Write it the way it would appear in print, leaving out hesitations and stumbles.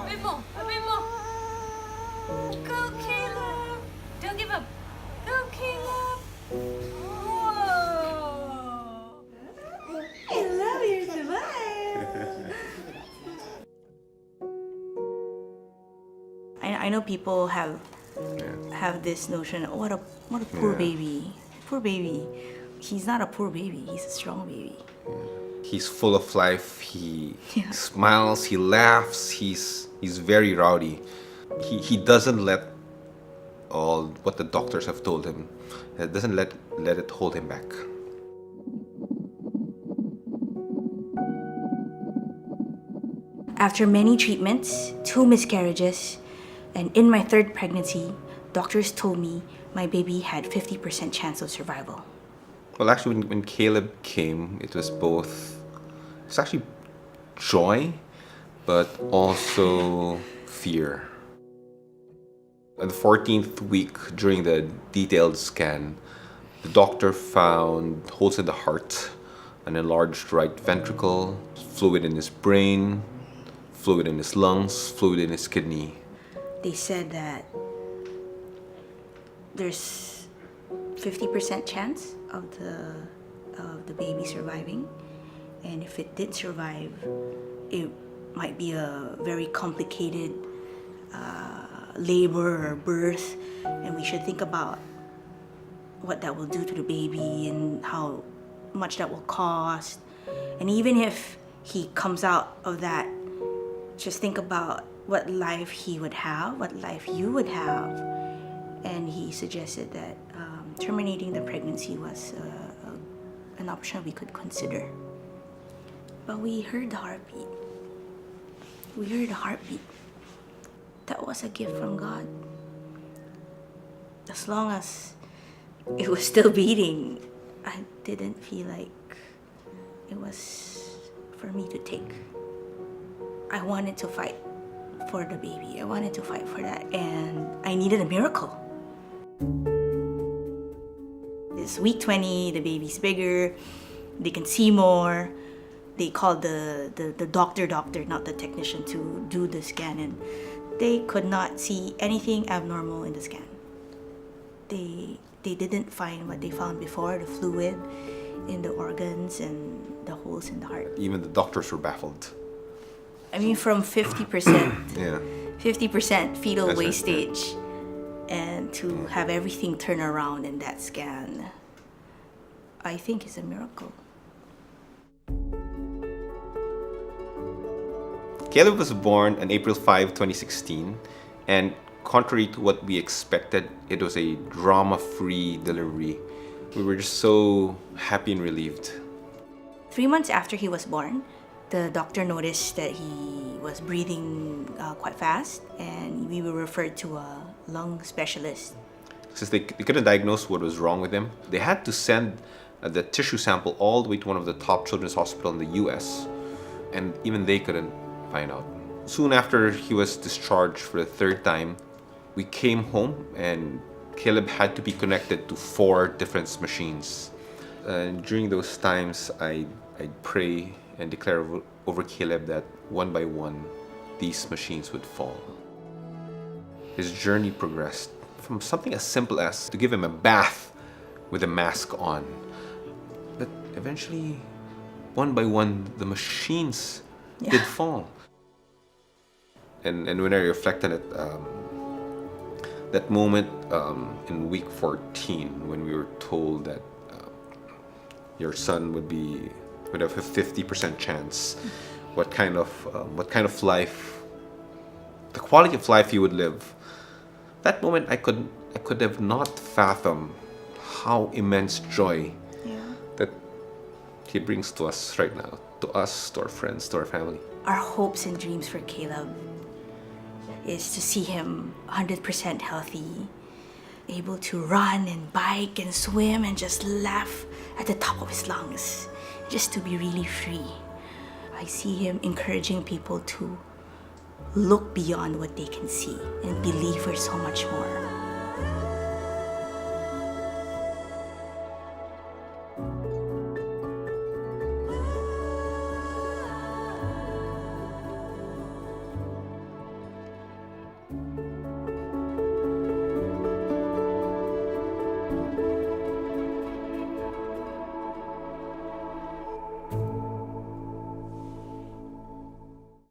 bit more. A bit more. Go, Caleb. Don't give up. Go, Caleb. Whoa. I love your smile. I know people have this notion, oh, what a poor baby. Poor baby. He's not a poor baby, he's a strong baby. He's full of life. He smiles, he laughs, he's very rowdy. He doesn't let all what the doctors have told him. It doesn't let it hold him back. After many treatments, 2 miscarriages, and in my 3rd pregnancy, doctors told me my baby had 50% chance of survival. Well, actually, when Caleb came, it's actually joy, but also fear. On the 14th week, during the detailed scan, the doctor found holes in the heart, an enlarged right ventricle, fluid in his brain, fluid in his lungs, fluid in his kidney. They said that there's 50% chance of the baby surviving, and if it did survive, it might be a very complicated labor or birth, and we should think about what that will do to the baby and how much that will cost. And even if he comes out of that, just think about what life he would have, what life you would have. And he suggested that terminating the pregnancy was an option we could consider. But we heard the heartbeat. We heard the heartbeat. That was a gift from God. As long as it was still beating, I didn't feel like it was for me to take. I wanted to fight for the baby. I wanted to fight for that, and I needed a miracle. It's week 20, the baby's bigger, they can see more. They called the doctor, not the technician, to do the scan, and they could not see anything abnormal in the scan. They didn't find what they found before, the fluid in the organs and the holes in the heart. Even the doctors were baffled. I mean, from 50%, 50% fetal That's wastage, and to have everything turn around in that scan, I think is a miracle. Caleb was born on April 5, 2016, and contrary to what we expected, it was a drama-free delivery. We were just so happy and relieved. 3 months after he was born, the doctor noticed that he was breathing quite fast, and we were referred to a lung specialist. Since they couldn't diagnose what was wrong with him, they had to send the tissue sample all the way to one of the top children's hospitals in the US, and even they couldn't find out. Soon after he was discharged for the 3rd time, we came home and Caleb had to be connected to 4 different machines. And during those times, I'd pray and declare over Caleb that one by one, these machines would fall. His journey progressed from something as simple as to give him a bath with a mask on. But eventually, one by one, the machines did fall. And when I reflect on it, that moment in week 14 when we were told that your son would have a 50% chance, what kind of life, the quality of life he would live. That moment I could have not fathomed how immense joy that he brings to us right now, to us, to our friends, to our family. Our hopes and dreams for Caleb is to see him 100% healthy, able to run and bike and swim and just laugh at the top of his lungs, just to be really free. I see him encouraging people to look beyond what they can see and believe for so much more.